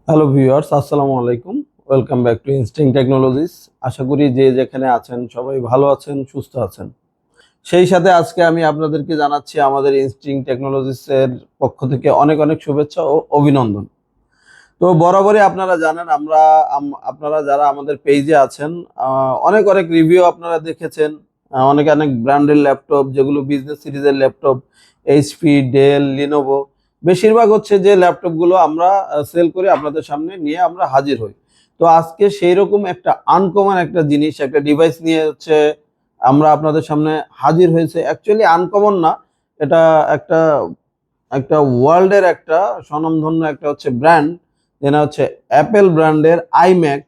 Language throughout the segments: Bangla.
হ্যালো ভিউয়ার্স, আসসালামু আলাইকুম। ওয়েলকাম ব্যাক টু ইনস্টিং টেকনোলজিস। আশা করি যে যেখানে আছেন সবাই ভালো আছেন, সুস্থ আছেন। সেই সাথে আজকে আমি আপনাদেরকে জানাচ্ছি আমাদের ইনস্টিং টেকনোলজিসের পক্ষ থেকে অনেক অনেক শুভেচ্ছা ও অভিনন্দন। তো বরাবরই আপনারা জানেন আপনারা যারা আমাদের পেজে আছেন অনেক অনেক রিভিউ আপনারা দেখেছেন। অনেক অনেক ব্র্যান্ডের ল্যাপটপ, যেগুলো বিজনেস সিরিজের ল্যাপটপ, এইচপি, ডেল, লিনোভো, বেশিরভাগ হচ্ছে যে ল্যাপটপগুলো আমরা সেল করে আপনাদের সামনে নিয়ে আমরা হাজির হই। তো আজকে সেই রকম একটা আনকমন একটা জিনিস, একটা ডিভাইস নিয়ে হচ্ছে আমরা আপনাদের সামনে হাজির হয়েছে। অ্যাকচুয়ালি আনকমন না, এটা একটা একটা ওয়ার্ল্ডের একটা স্বনামধন্য একটা হচ্ছে ব্র্যান্ড, যেটা হচ্ছে অ্যাপেল ব্র্যান্ডের আইম্যাক।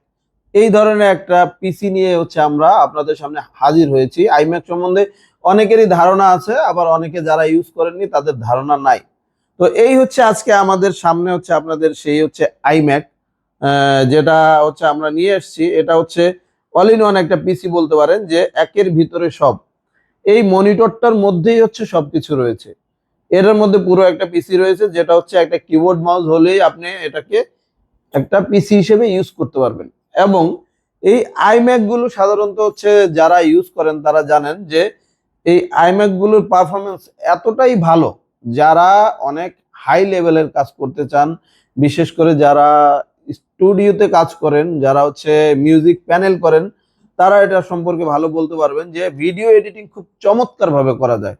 এই ধরনের একটা পিসি নিয়ে হচ্ছে আমরা আপনাদের সামনে হাজির হয়েছি। আইম্যাক সম্বন্ধে অনেকেরই ধারণা আছে, আবার অনেকে যারা ইউজ করেননি তাদের ধারণা নাই। তো এই হচ্ছে আজকে আমাদের সামনে হচ্ছে আপনাদের সেই হচ্ছে আইম্যাক, যেটা হচ্ছে আমরা নিয়ে এসেছি। এটা হচ্ছে অল ইন ওয়ান একটা পিসি বলতে পারেন, যে একের ভিতরে সব। এই মনিটরটার মধ্যেই হচ্ছে সবকিছু রয়েছে। এটার মধ্যে পুরো একটা পিসি রয়েছে, যেটা হচ্ছে একটা কিবোর্ড মাউস হলেই আপনি এটাকে একটা পিসি হিসেবে ইউজ করতে পারবেন। এবং এই আইম্যাক গুলো সাধারণত হচ্ছে যারা ইউজ করেন তারা জানেন যে এই আইম্যাক গুলোর পারফরমেন্স এতটাই ভালো, যারা অনেক হাই লেভেলের কাজ করতে চান, বিশেষ করে যারা স্টুডিওতে কাজ করেন, যারা হচ্ছে মিউজিক প্যানেল করেন, তারা এটা সম্পর্কে ভালো বলতে পারবেন যে ভিডিও এডিটিং খুব চমৎকার ভাবে করা যায়।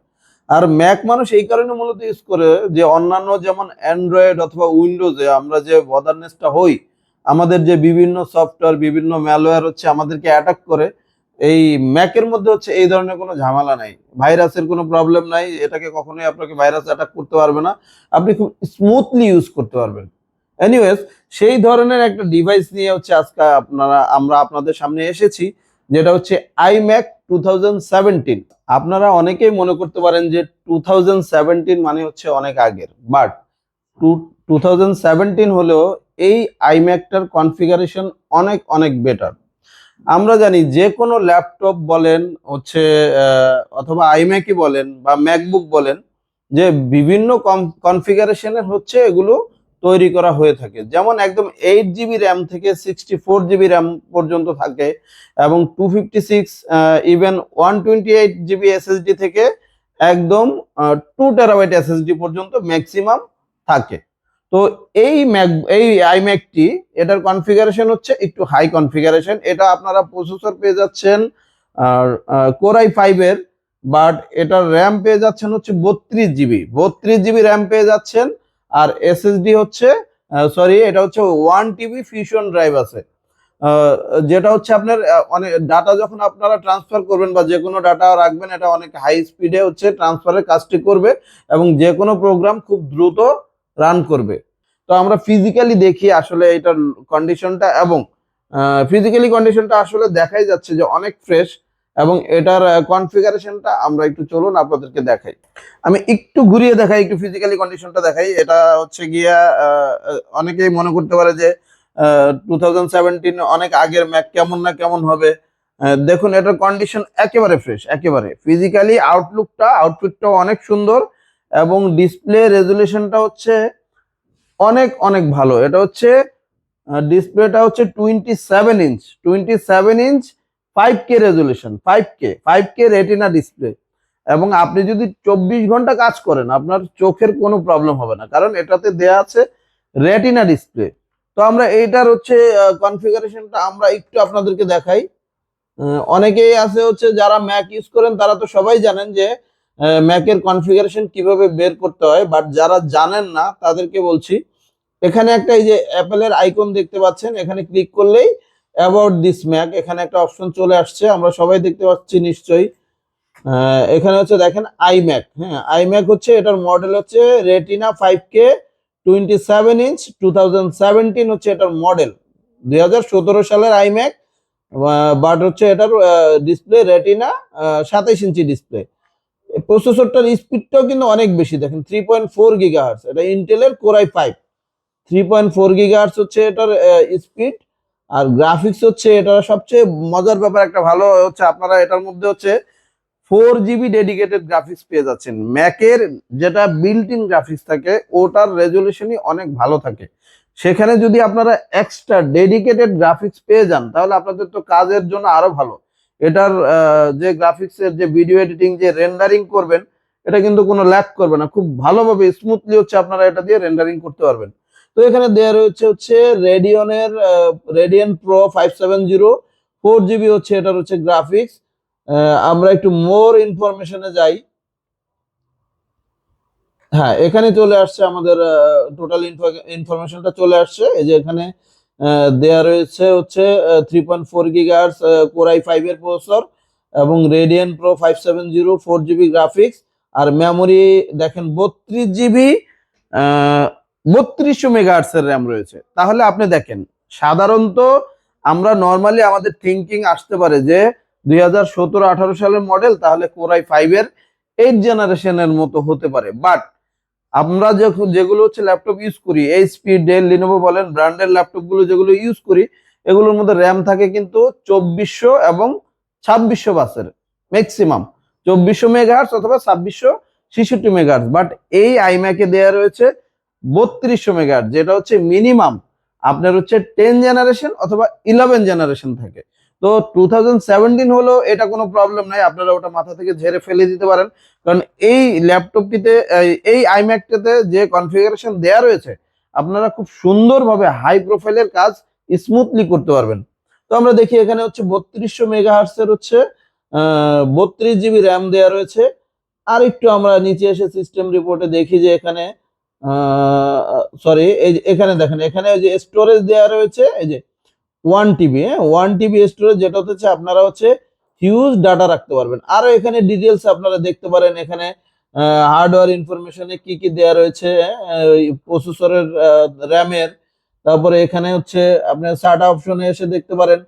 আর ম্যাক মানুষ এই কারণে মূলত ইউজ করে যে অন্যান্য যেমন অ্যান্ড্রয়েড অথবা উইন্ডোজে আমরা যে বদারনেসটা হই, আমাদের যে বিভিন্ন সফটওয়্যার, বিভিন্ন ম্যালওয়্যার হচ্ছে আমাদেরকে অ্যাটাক করে, এই ম্যাকের মধ্যে হচ্ছে এই ধরনের কোনো ঝামেলা নাই, ভাইরাসের কোনো প্রবলেম নাই। এটাকে কখনোই আপনাকে ভাইরাস অ্যাটাক করতে পারবে না, আপনি খুব স্মুথলি ইউজ করতে পারবেন। এনিওয়েজ, সেই ধরনের একটা ডিভাইস নিয়ে হচ্ছে আজকে আমরা আপনাদের সামনে এসেছি, যেটা হচ্ছে আইম্যাক 2017। আপনারা অনেকেই মনে করতে পারেন যে 2017 মানে হচ্ছে অনেক আগের, বাট 2017 হলেও এই আইম্যাকটার কনফিগারেশন অনেক অনেক বেটার। আমরা জানি যে কোনো ল্যাপটপ বলেন হচ্ছে অথবা আইম্যাকই বলেন বা ম্যাকবুক বলেন, যে বিভিন্ন কনফিগারেশনের হচ্ছে এগুলো তৈরি করা হয়ে থাকে। যেমন একদম 8 জিবি র্যাম থেকে 64 জিবি র্যাম পর্যন্ত থাকে, এবং 256 ইভেন 128 জিবি এসএসডি থেকে একদম 2 টেরাবাইট এসএসডি পর্যন্ত ম্যাক্সিমাম থাকে। তো এই আইম্যাকটি, এটার কনফিগারেশন হচ্ছে একটু হাই কনফিগারেশন। এটা আপনারা প্রসেসর পেয়ে যাচ্ছেন আর কোর i5-এর, বাট এটার র্যাম পেয়ে যাচ্ছেন হচ্ছে 32 জিবি র্যাম পেয়ে যাচ্ছেন। আর এসএসডি হচ্ছে সরি, এটা হচ্ছে 1 টিবি ফিউশন ড্রাইভ আছে, যেটা হচ্ছে আপনার অনেক ডাটা যখন আপনারা ট্রান্সফার করবেন বা যে কোনো ডাটা রাখবেন, এটা অনেক হাই স্পিডে হচ্ছে ট্রান্সফারের কাজটি করবে, এবং যে কোনো প্রোগ্রাম খুব দ্রুত রান করবে। তো আমরা ফিজিক্যালি দেখি আসলে এটার কন্ডিশনটা, এবং ফিজিক্যালি কন্ডিশনটা আসলে দেখাই যাচ্ছে যে অনেক ফ্রেশ। এবং এটার কনফিগারেশনটা আমরা একটু চলুন আপনাদেরকে দেখাই। আমি একটু ঘুরিয়ে দেখাই, একটু ফিজিক্যালি কন্ডিশনটা দেখাই। এটা হচ্ছে গিয়া অনেকেই মনে করতে পারে যে 2017 অনেক আগের ম্যাক, কেমন না কেমন হবে। দেখুন, এটার কন্ডিশন একেবারে ফ্রেশ, একেবারে ফিজিক্যালি আউটপুটটাও অনেক সুন্দর, এবং ডিসপ্লে রেজুলেশনটা হচ্ছে অনেক অনেক ভালো। এটা হচ্ছে ডিসপ্লেটা হচ্ছে 27 inch, 27 inch, 5K resolution, 5K retina display. এবং আপনি যদি 24 ঘন্টা কাজ করেন, আপনার চোখের কোনো প্রবলেম হবে না, কারণ এটাতে দেয়া আছে রেটিনা ডিসপ্লে। তো আমরা এইটার হচ্ছে কনফিগারেশনটা আমরা একটু আপনাদেরকে দেখাই। অনেকেই আছে হচ্ছে যারা ম্যাক ইউজ করেন, তারা তো সবাই জানেন যে ম্যাকের কনফিগারেশন কিভাবে বের করতে হয়, বাট যারা জানেন না তাদেরকে বলছি। এখানে একটা এই যে অ্যাপেলের আইকন দেখতে পাচ্ছেন, এখানে ক্লিক করলেই অ্যাবাউট দিস ম্যাক এখানে একটা অপশন চলে আসছে, আমরা সবাই দেখতে পাচ্ছি নিশ্চয়ই। এখানে হচ্ছে দেখেন আইম্যাক, হ্যাঁ আইম্যাক হচ্ছে এটার মডেল হচ্ছে রেটিনা 5K 27 ইঞ্চ, 2017 হচ্ছে এটার মডেল, 2017 সালের আইম্যাক। বাট হচ্ছে এটার ডিসপ্লে রেটিনা 27 ইঞ্চি ডিসপ্লে। প্রসেসরটার স্পিডটাও কিন্তু অনেক বেশি, দেখেন 3.4 GHz, এটা ইন্টেলের কোর i5। 3.4 GHz হচ্ছে এটার স্পিড। আর গ্রাফিক্স হচ্ছে এটা সবচেয়ে মজার ব্যাপার, একটা ভালো হচ্ছে আপনারা এটার মধ্যে হচ্ছে 4 জিবি ডেডিকেটেড গ্রাফিক্স পেয়ে যাচ্ছেন। ম্যাকের যেটা বিল্ট ইন গ্রাফিক্স থাকে, ওটার রেজুলেশনই অনেক ভালো থাকে। সেখানে যদি আপনারা এক্সট্রা ডেডিকেটেড গ্রাফিক্স পেয়ে যান তাহলে আপনাদের তো কাজের জন্য আরো ভালো। এটার যে গ্রাফিক্সের যে ভিডিও এডিটিং যে রেন্ডারিং করবেন এটা কিন্তু কোনো ল্যাগ করবে না, খুব ভালোভাবে স্মুথলি হচ্ছে আপনারা এটা দিয়ে রেন্ডারিং করতে পারবেন। তো এখানে দেওয়া রয়েছে হচ্ছে রেডিয়নের রেডিয়ন প্রো 570 4 GB হচ্ছে এটার হচ্ছে গ্রাফিক্স। আমরা একটু মোর ইনফরমেশনে যাই। হ্যাঁ, এখানে চলে আসছে আমাদের টোটাল ইনফরমেশনটা চলে আসছে। এই যে এখানে দেয়া রয়েছে হচ্ছে 3.4 GHz কোর i5 এর প্রসেসর এবং রেডিয়ান প্রো 570 4 GB গ্রাফিক্স, আর মেমোরি দেখেন 32 GB 3200 মেগাহার্টজ এর র্যাম রয়েছে। তাহলে আপনি দেখেন সাধারণত আমরা নর্মালি আমাদের থিঙ্কিং আসতে পারে যে 2017-18 সালের মডেল, তাহলে কোর i5 এর 8 জেনারেশনের মতো হতে পারে। বাট আমরা যেগুলো হচ্ছে ল্যাপটপ ইউজ করি, এইচপি, ডেল, লিনোভো বলেন ব্র্যান্ডের ল্যাপটপ গুলো যেগুলো ইউজ করি, এগুলোর মধ্যে র্যাম থাকে কিন্তু 2400 এবং 2600 বাসের ম্যাক্সিমাম 2400 মেগাহার্টজ অথবা 2666 মেগাহার্টজ। বাট এই আইম্যাকে দেয়া রয়েছে 3200 মেগাহার্টজ, যেটা হচ্ছে মিনিমাম আপনার হচ্ছে 10 জেনারেশন অথবা 11 জেনারেশন থাকে। তো 2017 হলো এটা কোনো প্রবলেম নাই, আপনারা ওটা মাথা থেকে ঝেড়ে ফেলে দিতে পারেন, কারণ এই ল্যাপটপটিতে এই আইম্যাকটাতে যে কনফিগারেশন দেয়া রয়েছে আপনারা খুব সুন্দরভাবে হাই প্রোফাইলের কাজ স্মুথলি করতে পারবেন। তো আমরা দেখি এখানে হচ্ছে 3200 মেগাহার্টজ এর হচ্ছে 32 GB র্যাম দেয়া রয়েছে। আর একটু আমরা নিচে এসে সিস্টেম রিপোর্টে দেখি যে এখানে সরি এখানে দেখেন এখানে যে স্টোরেজ দেয়া রয়েছে এই যে 1 TB, 1 TB স্টোরেজ, যেটা হচ্ছে আপনারা হচ্ছে হিউজ ডাটা রাখতে পারবেন। আরো এখানে ডিটেলস আপনারা দেখতে পারেন, এখানে হার্ডওয়্যার ইনফরমেশনে কি কি দেয়া রয়েছে, প্রসেসরের র্যামের, তারপরে এখানে হচ্ছে আপনার সাটা অপশনে এসে দেখতে পারেন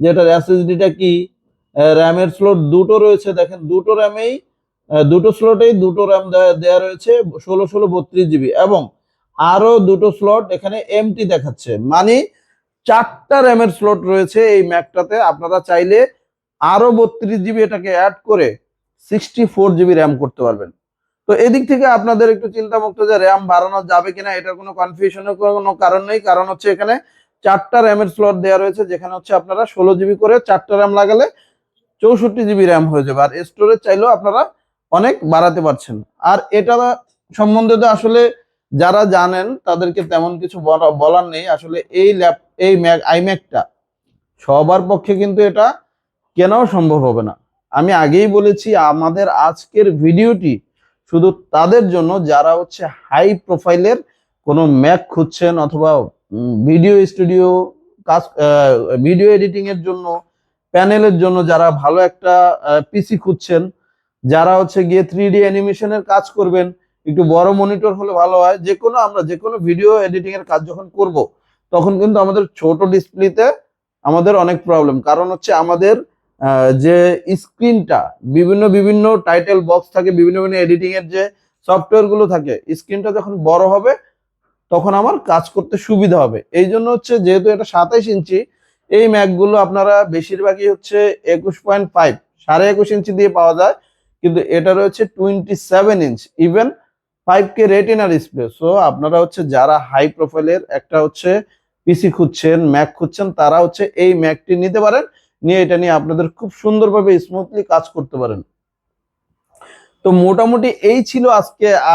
যে এটার এসএসডিটা কি, র্যামের স্লট দুটো রয়েছে, দেখেন দুটো র্যামেই দুটো স্লটেই দুটো র্যাম দেয়া রয়েছে 16/16 32 GB, এবং আরো দুটো স্লট এখানে এমটি দেখাচ্ছে, মানে 4টা র্যামের স্লট রয়েছে এই ম্যাকটাতে। আপনারা চাইলে আরো 32 GB এটাকে অ্যাড করে 64 GB র্যাম করতে পারবেন। তো এদিক থেকে আপনাদের একটু চিন্তামুক্ত যে র্যাম বাড়ানো যাবে কিনা, এটার কোনো কনফিউশনের কোনো কারণ নেই, কারণ হচ্ছে এখানে 4টা র্যামের স্লট দেওয়া রয়েছে, যেখানে হচ্ছে আপনারা 16 GB করে 4টা র্যাম লাগালে 64 GB র্যাম হয়ে যাবে, আর স্টোরেজ চাইলেও আপনারা অনেক বাড়াতে পারছেন। আর এটা সম্বন্ধে তো আসলে যারা জানেন তাদেরকে তেমন কিছু বলার নেই। আসলে এই আইম্যাকটা সবার পক্ষে কিন্তু এটা কেনাও সম্ভব হবে না। আমি আগেই বলেছি আমাদের আজকের ভিডিওটি শুধু তাদের জন্য যারা হচ্ছে হাই প্রোফাইলের কোনো ম্যাক খুঁজছেন, অথবা ভিডিও স্টুডিও কাজ, ভিডিও এডিটিং এর জন্য, প্যানেলের জন্য যারা ভালো একটা পিসি খুঁজছেন, যারা হচ্ছে গিয়ে 3D অ্যানিমেশনের কাজ করবেন, একটু বড় মনিটর হলে ভালো হয়। আমরা যে কোনো ভিডিও এডিটিং এর কাজ যখন করব তখন কিন্তু আমাদের ছোট ডিসপ্লেতে আমাদের অনেক প্রবলেম, কারণ হচ্ছে আমাদের যে স্ক্রিনটা বিভিন্ন বিভিন্ন টাইটেল বক্স থাকে, বিভিন্ন বিভিন্ন এডিটিং এর যে সফটওয়্যার গুলো থাকে, স্ক্রিনটা যখন বড় হবে তখন আমার কাজ করতে সুবিধা হবে। এই জন্য হচ্ছে যেহেতু এটা 27 ইঞ্চি, এই ম্যাকগুলো আপনারা বেশিরভাগই হচ্ছে 21.5 21.5 ইঞ্চি দিয়ে পাওয়া যায়, কিন্তু এটা রয়েছে 27 inch, even 5K retina display. So আপনারা হচ্ছে যারা হাই প্রোফাইলের একটা হচ্ছে পিসি খুঁজছেন, ম্যাক খুঁজছেন, তারা হচ্ছে এই ম্যাকটি নিতে পারেন, নিয়ে এটা নিয়ে আপনাদের খুব সুন্দরভাবে স্মুথলি কাজ করতে পারেন। তো মোটামুটি এই ছিল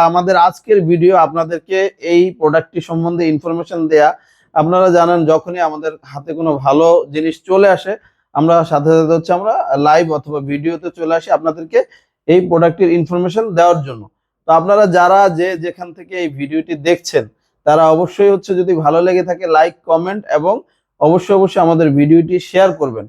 আমাদের আজকের ভিডিও, আপনাদেরকে এই প্রোডাক্টটি সম্বন্ধে ইনফরমেশন দেয়া। আপনারা জানেন যখনই আমাদের হাতে কোনো ভালো জিনিস চলে আসে আমরা সাথে সাথে হচ্ছে আমরা লাইভ অথবা ভিডিওতে চলে আসি আপনাদেরকে এই প্রোডাক্টের ইনফরমেশন দেওয়ার জন্য। তো আপনারা যারা যেখান থেকে এই ভিডিওটি দেখছেন তারা অবশ্যই হচ্ছে যদি ভালো লেগে থাকে লাইক, কমেন্ট এবং অবশ্যই আমাদের ভিডিওটি শেয়ার করবেন।